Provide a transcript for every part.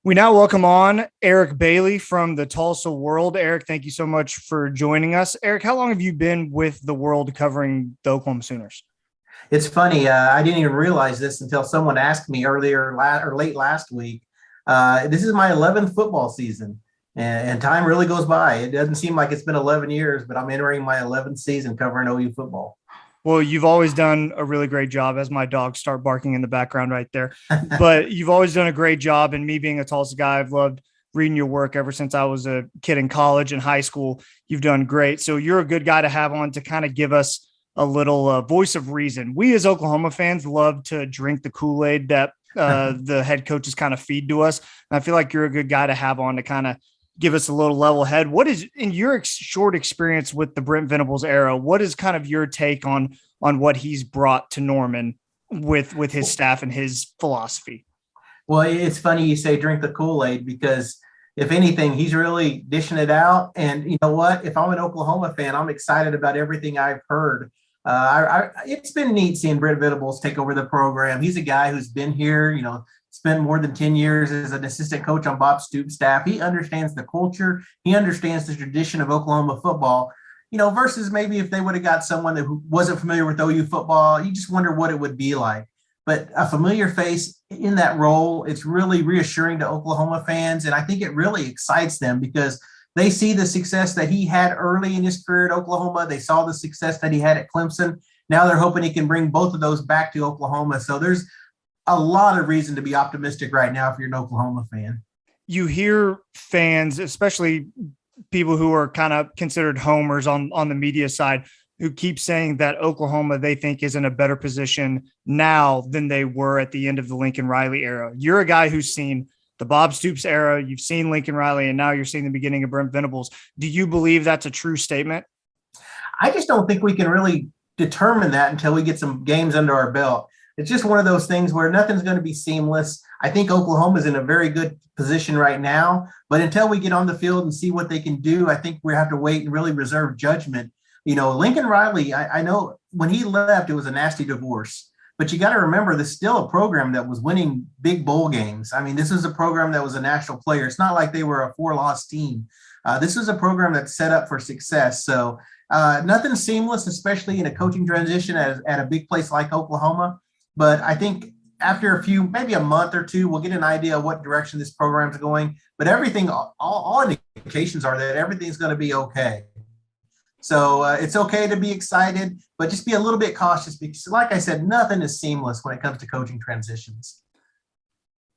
We now welcome on Eric Bailey from the Tulsa World. Eric, thank you so much for joining us. Eric, how long have you been with the World covering the Oklahoma Sooners? It's funny. I didn't even realize this until someone asked me or late last week. This is my 11th football season, and time really goes by. It doesn't seem like it's been 11 years, but I'm entering my 11th season covering OU football. Well, you've always done a really great job as my dogs start barking in the background right there. But you've always done a great job. And me being a Tulsa guy, I've loved reading your work ever since I was a kid in college and high school. You've done great. So you're a good guy to have on to kind of give us a little voice of reason. We as Oklahoma fans love to drink the Kool-Aid that the head coaches kind of feed to us. And I feel like you're a good guy to have on to kind of give us a little level head. What is, in your short experience with the Brent Venables era, what is kind of your take on what he's brought to Norman with his staff and his philosophy? Well, it's funny you say drink the Kool-Aid because if anything, he's really dishing it out. And you know what? If I'm an Oklahoma fan, I'm excited about everything I've heard. It's been neat seeing Brent Venables take over the program. He's a guy who's been here, spent more than 10 years as an assistant coach on Bob Stoops' staff. He understands the culture. He understands the tradition of Oklahoma football, versus maybe if they would have got someone that wasn't familiar with OU football, you just wonder what it would be like. But a familiar face in that role, it's really reassuring to Oklahoma fans. And I think it really excites them because they see the success that he had early in his career at Oklahoma. They saw the success that he had at Clemson. Now they're hoping he can bring both of those back to Oklahoma. So there's a lot of reason to be optimistic right now if you're an Oklahoma fan. You hear fans, especially people who are kind of considered homers on the media side, who keep saying that Oklahoma, they think, is in a better position now than they were at the end of the Lincoln Riley era. You're a guy who's seen the Bob Stoops era, you've seen Lincoln Riley, and now you're seeing the beginning of Brent Venables. Do you believe that's a true statement? I just don't think we can really determine that until we get some games under our belt. It's just one of those things where nothing's going to be seamless. I think Oklahoma's in a very good position right now, but until we get on the field and see what they can do, I think we have to wait and really reserve judgment. Lincoln Riley, I know when he left, it was a nasty divorce, but you got to remember there's still a program that was winning big bowl games. I mean, this is a program that was a national player. It's not like they were a 4-loss team. This was a program that's set up for success. So nothing seamless, especially in a coaching transition at a big place like Oklahoma. But I think after maybe a month or two, we'll get an idea of what direction this program's going. But all indications are that everything's going to be okay. So it's okay to be excited, but just be a little bit cautious because, like I said, nothing is seamless when it comes to coaching transitions.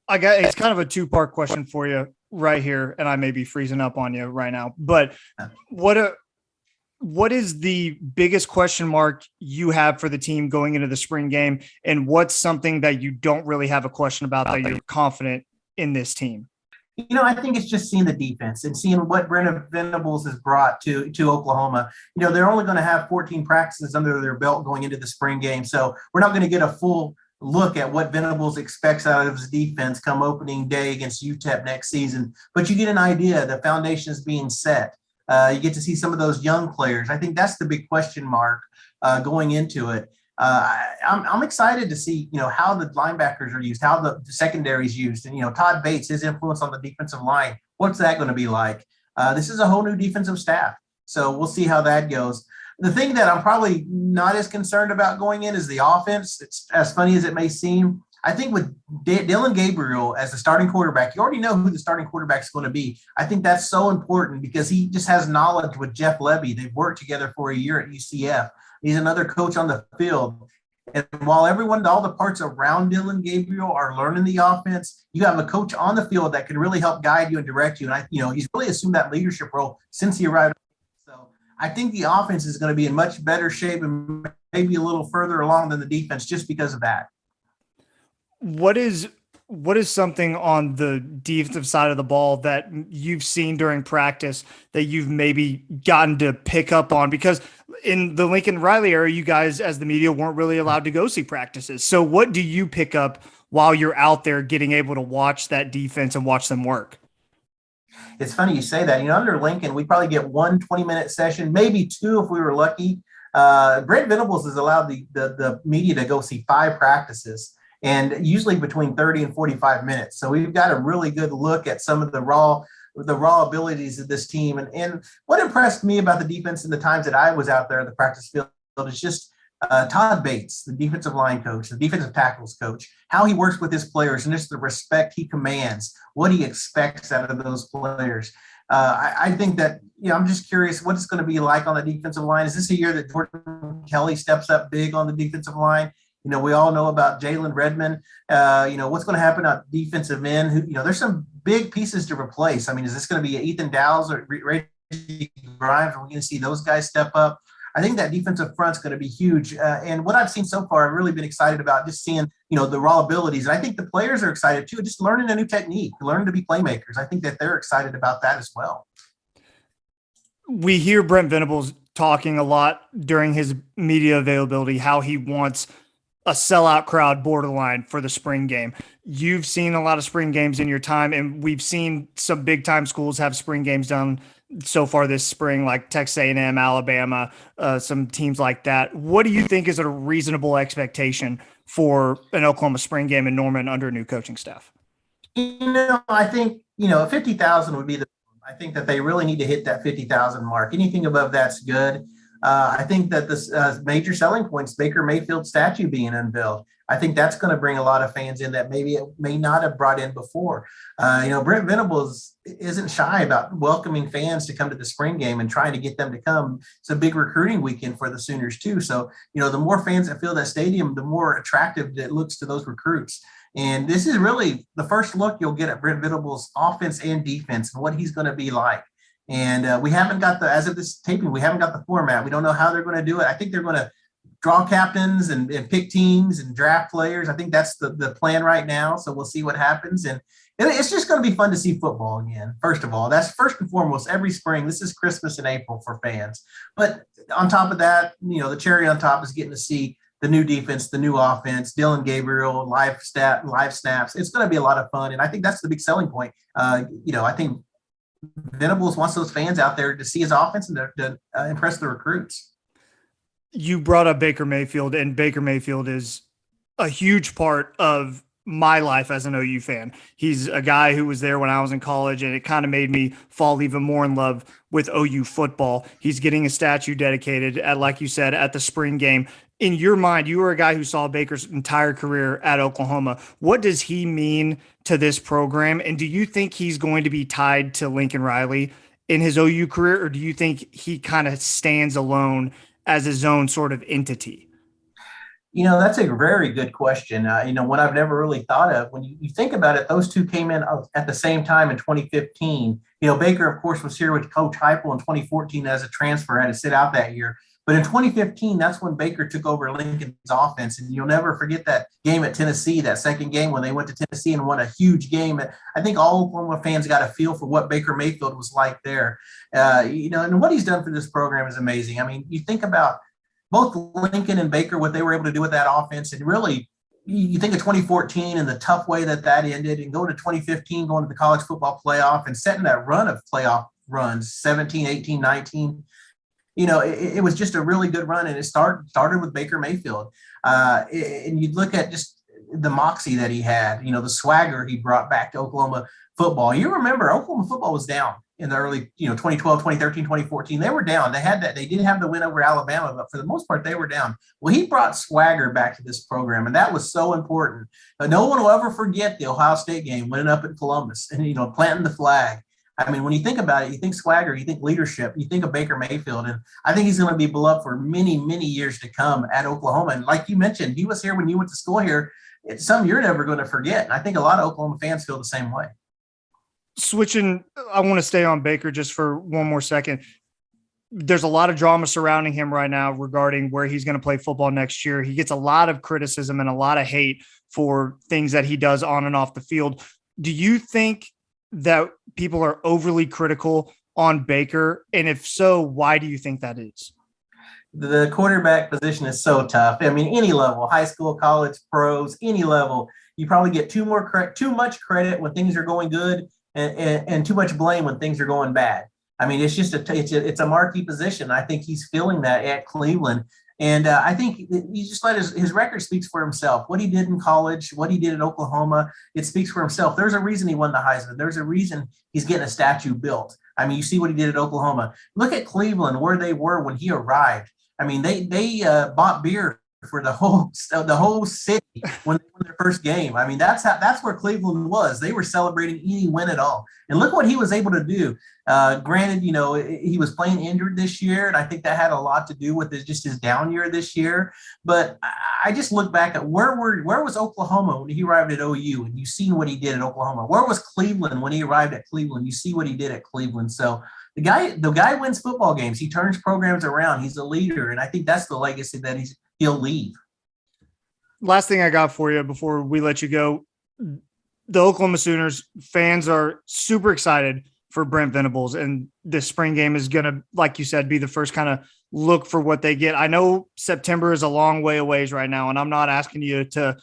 It's kind of a two-part question for you right here, and I may be freezing up on you right now. But what is the biggest question mark you have for the team going into the spring game, and what's something that you don't really have a question about that you're confident in this team? I think it's just seeing the defense and seeing what Brent Venables has brought to Oklahoma. They're only going to have 14 practices under their belt going into the spring game. So we're not going to get a full look at what Venables expects out of his defense come opening day against UTEP next season. But you get an idea. The foundation is being set. You get to see some of those young players. I think that's the big question mark going into it. I'm excited to see, how the linebackers are used, how the secondary is used, and Todd Bates, his influence on the defensive line. What's that going to be like? This is a whole new defensive staff, so we'll see how that goes. The thing that I'm probably not as concerned about going in is the offense. It's as funny as it may seem. I think with Dillon Gabriel as the starting quarterback, you already know who the starting quarterback is going to be. I think that's so important because he just has knowledge with Jeff Levy. They've worked together for a year at UCF. He's another coach on the field. And while all the parts around Dillon Gabriel are learning the offense, you have a coach on the field that can really help guide you and direct you. And he's really assumed that leadership role since he arrived. So I think the offense is going to be in much better shape and maybe a little further along than the defense just because of that. What is something on the defensive side of the ball that you've seen during practice that you've maybe gotten to pick up on? Because in the Lincoln Riley era, you guys as the media weren't really allowed to go see practices. So what do you pick up while you're out there getting able to watch that defense and watch them work? It's funny you say that. Under Lincoln, we probably get 1 20-minute session, maybe 2 if we were lucky. Brent Venables has allowed the media to go see 5 practices. and usually between 30 and 45 minutes. So we've got a really good look at some of the raw abilities of this team. And what impressed me about the defense in the times that I was out there in the practice field is just Todd Bates, the defensive line coach, the defensive tackles coach, how he works with his players and just the respect he commands, what he expects out of those players. I think that, I'm just curious what it's going to be like on the defensive line. Is this a year that Jordan Kelly steps up big on the defensive line? We all know about Jalen Redmond. What's going to happen at defensive end? There's some big pieces to replace. I mean, is this going to be Ethan Dowles or Reggie Grimes? Are we going to see those guys step up? I think that defensive front's going to be huge. And what I've seen so far, I've really been excited about just seeing, the raw abilities. And I think the players are excited too, just learning a new technique, learning to be playmakers. I think that they're excited about that as well. We hear Brent Venables talking a lot during his media availability, how he wants a sellout crowd borderline for the spring game. You've seen a lot of spring games in your time, and we've seen some big time schools have spring games done so far this spring, like Texas A&M, Alabama, some teams like that. What do you think is a reasonable expectation for an Oklahoma spring game in Norman under a new coaching staff? I think, 50,000 would be I think that they really need to hit that 50,000 mark. Anything above that's good. I think that this major selling points, Baker Mayfield statue being unveiled, I think that's going to bring a lot of fans in that maybe it may not have brought in before. Brent Venables isn't shy about welcoming fans to come to the spring game and trying to get them to come. It's a big recruiting weekend for the Sooners too. So, the more fans that fill that stadium, the more attractive it looks to those recruits. And this is really the first look you'll get at Brent Venables' offense and defense and what he's going to be like. And we haven't got as of this taping, we haven't got the format. We don't know how they're going to do it. I think they're going to draw captains and pick teams and draft players. I think that's the plan right now. So we'll see what happens. And it's just going to be fun to see football again. First of all, that's first and foremost every spring. This is Christmas in April for fans. But on top of that, the cherry on top is getting to see the new defense, the new offense, Dylan Gabriel, live snaps. It's going to be a lot of fun. And I think that's the big selling point. I think Venables wants those fans out there to see his offense and to impress the recruits. You brought up Baker Mayfield, and Baker Mayfield is a huge part of my life as an OU fan. He's a guy who was there when I was in college, and it kind of made me fall even more in love with OU football. He's getting a statue dedicated at, like you said, at the spring game. In your mind, you were a guy who saw Baker's entire career at Oklahoma. What does he mean to this program? And do you think he's going to be tied to Lincoln Riley in his OU career, or do you think he kind of stands alone as his own sort of entity? That's a very good question. One I've never really thought of. When you think about it, those two came in at the same time in 2015. Baker, of course, was here with Coach Heupel in 2014 as a transfer, had to sit out that year. But in 2015, that's when Baker took over Lincoln's offense. And you'll never forget that game at Tennessee, that second game when they went to Tennessee and won a huge game. I think all Oklahoma fans got a feel for what Baker Mayfield was like there. And what he's done for this program is amazing. I mean, you think about both Lincoln and Baker, what they were able to do with that offense. And really, you think of 2014 and the tough way that ended, and going to 2015, going to the college football playoff and setting that run of playoff runs, 17, 18, 19. It was just a really good run, and it started with Baker Mayfield. And you look at just the moxie that he had, the swagger he brought back to Oklahoma football. You remember Oklahoma football was down in the early, 2012, 2013, 2014. They were down. They did have the win over Alabama, but for the most part, they were down. Well, he brought swagger back to this program, and that was so important. But no one will ever forget the Ohio State game, winning up at Columbus and, planting the flag. I mean, when you think about it, you think swagger, you think leadership, you think of Baker Mayfield, and I think he's going to be beloved for many, many years to come at Oklahoma. And like you mentioned, he was here when you went to school here. It's something you're never going to forget. And I think a lot of Oklahoma fans feel the same way. Switching, I want to stay on Baker just for one more second. There's a lot of drama surrounding him right now regarding where he's going to play football next year. He gets a lot of criticism and a lot of hate for things that he does on and off the field. Do you think that people are overly critical on Baker? And if so, why do you think that is? The quarterback position is so tough. I mean, any level, high school, college, pros, any level, you probably get too much credit when things are going good and too much blame when things are going bad. I mean, it's just it's a marquee position. I think he's feeling that at Cleveland. And I think you just let his record speaks for himself. What he did in college, what he did at Oklahoma, it speaks for himself. There's a reason he won the Heisman. There's a reason he's getting a statue built. I mean, you see what he did at Oklahoma. Look at Cleveland, where they were when he arrived. I mean, they bought beer for the whole city when they won their first game. I mean, that's where Cleveland was. They were celebrating any win at all. And look what he was able to do. Granted, he was playing injured this year, and I think that had a lot to do with his down year this year. But I just look back at where was Oklahoma when he arrived at OU, and you seen what he did at Oklahoma. Where was Cleveland when he arrived at Cleveland? You see what he did at Cleveland. So the guy wins football games. He turns programs around. He's a leader, and I think that's the legacy that he'll leave. Last thing I got for you before we let you go, the Oklahoma Sooners fans are super excited for Brent Venables, and this spring game is going to, like you said, be the first kind of look for what they get. I know September is a long way away right now, and I'm not asking you to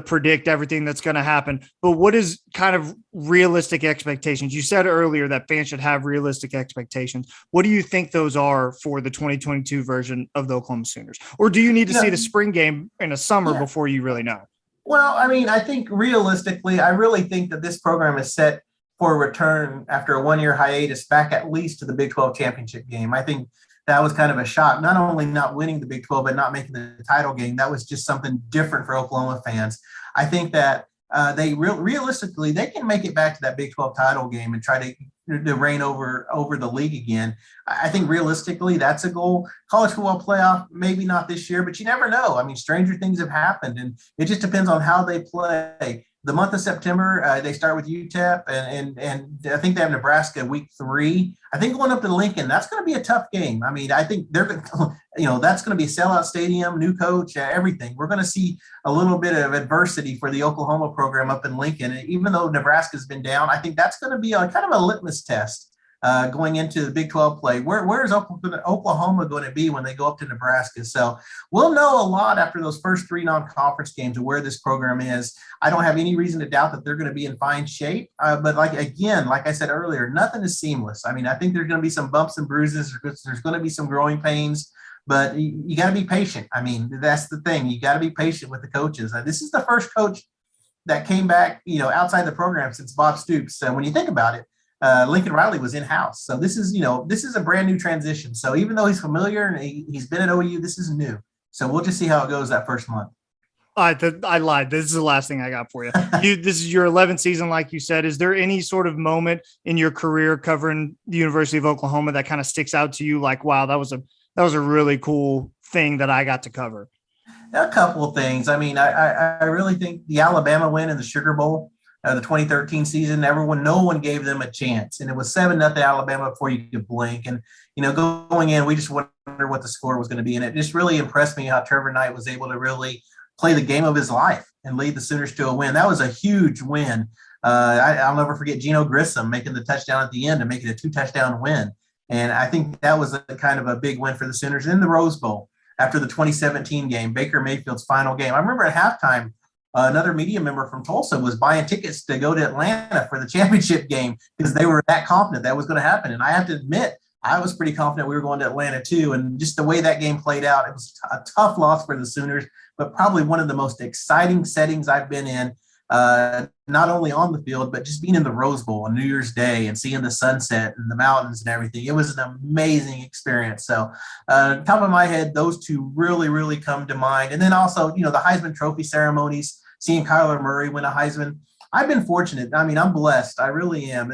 predict everything that's going to happen, but what is kind of realistic expectations? You said earlier that fans should have realistic expectations. What do you think those are for the 2022 version of the Oklahoma Sooners? Or do you need to see the spring game in the summer before you really know? Well, I mean, I think realistically, I really think that this program is set for a return after a 1-year hiatus back at least to the Big 12 championship game. I think that was kind of a shock, not only not winning the Big 12, but not making the title game. That was just something different for Oklahoma fans. I think that realistically, they can make it back to that Big 12 title game and try to reign over the league again. I think realistically, that's a goal. College football playoff, maybe not this year, but you never know. I mean, stranger things have happened, and it just depends on how they play. The month of September, they start with UTEP, and I think they have Nebraska week 3. I think going up to Lincoln, that's going to be a tough game. I mean, I think they're, that's going to be a sellout stadium, new coach, everything. We're going to see a little bit of adversity for the Oklahoma program up in Lincoln. And even though Nebraska's been down, I think that's going to be a kind of a litmus test going into the Big 12 play. Where is Oklahoma going to be when they go up to Nebraska? So we'll know a lot after those first 3 non-conference games of where this program is. I don't have any reason to doubt that they're going to be in fine shape. But like I said earlier, nothing is seamless. I mean, I think there's going to be some bumps and bruises. There's going to be some growing pains, but you got to be patient. I mean, that's the thing. You got to be patient with the coaches. This is the first coach that came back, outside the program since Bob Stoops. So when you think about it, Lincoln Riley was in-house. So this is a brand new transition. So even though he's familiar and he's been at OU, this is new. So we'll just see how it goes that first month. I lied. This is the last thing I got for you. This is your 11th season, like you said. Is there any sort of moment in your career covering the University of Oklahoma that kind of sticks out to you? Like, wow, that was a really cool thing that I got to cover. A couple of things. I mean, I really think the Alabama win in the Sugar Bowl, the 2013 season, no one gave them a chance. And it was 7-0 Alabama before you could blink. And, going in, we just wondered what the score was going to be. And it just really impressed me how Trevor Knight was able to really play the game of his life and lead the Sooners to a win. That was a huge win. I'll never forget Geno Grissom making the touchdown at the end to make it a 2-touchdown win. And I think that was a kind of a big win for the Sooners. In the Rose Bowl, after the 2017 game, Baker Mayfield's final game, I remember at halftime, another media member from Tulsa was buying tickets to go to Atlanta for the championship game because they were that confident that was going to happen. And I have to admit, I was pretty confident we were going to Atlanta too. And just the way that game played out, it was a tough loss for the Sooners, but probably one of the most exciting settings I've been in, not only on the field, but just being in the Rose Bowl on New Year's Day and seeing the sunset and the mountains and everything. It was an amazing experience. So top of my head, those two really, really come to mind. And then also, the Heisman Trophy ceremonies, seeing Kyler Murray win a Heisman. I've been fortunate. I mean, I'm blessed. I really am.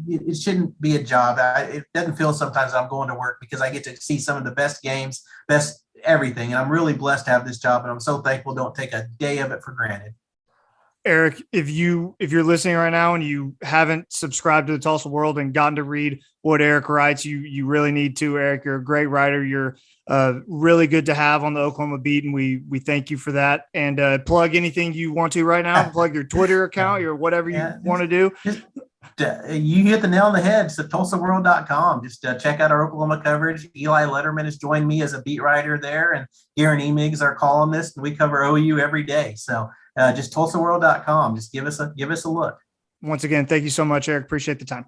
It shouldn't be a job. It doesn't feel sometimes I'm going to work because I get to see some of the best games, best everything. And I'm really blessed to have this job. And I'm so thankful. Don't take a day of it for granted. Eric, if you're listening right now and you haven't subscribed to the Tulsa World and gotten to read what Eric writes, you really need to. Eric, you're a great writer. You're really good to have on the Oklahoma beat, and we thank you for that. And plug anything you want to right now. Plug your Twitter account or whatever you want to do. You hit the nail on the head. It's at TulsaWorld.com. Just check out our Oklahoma coverage. Eli Letterman has joined me as a beat writer there, and Garen Emig, our columnist, and we cover OU every day. So just TulsaWorld.com. Just give us a look. Once again, thank you so much, Eric. Appreciate the time.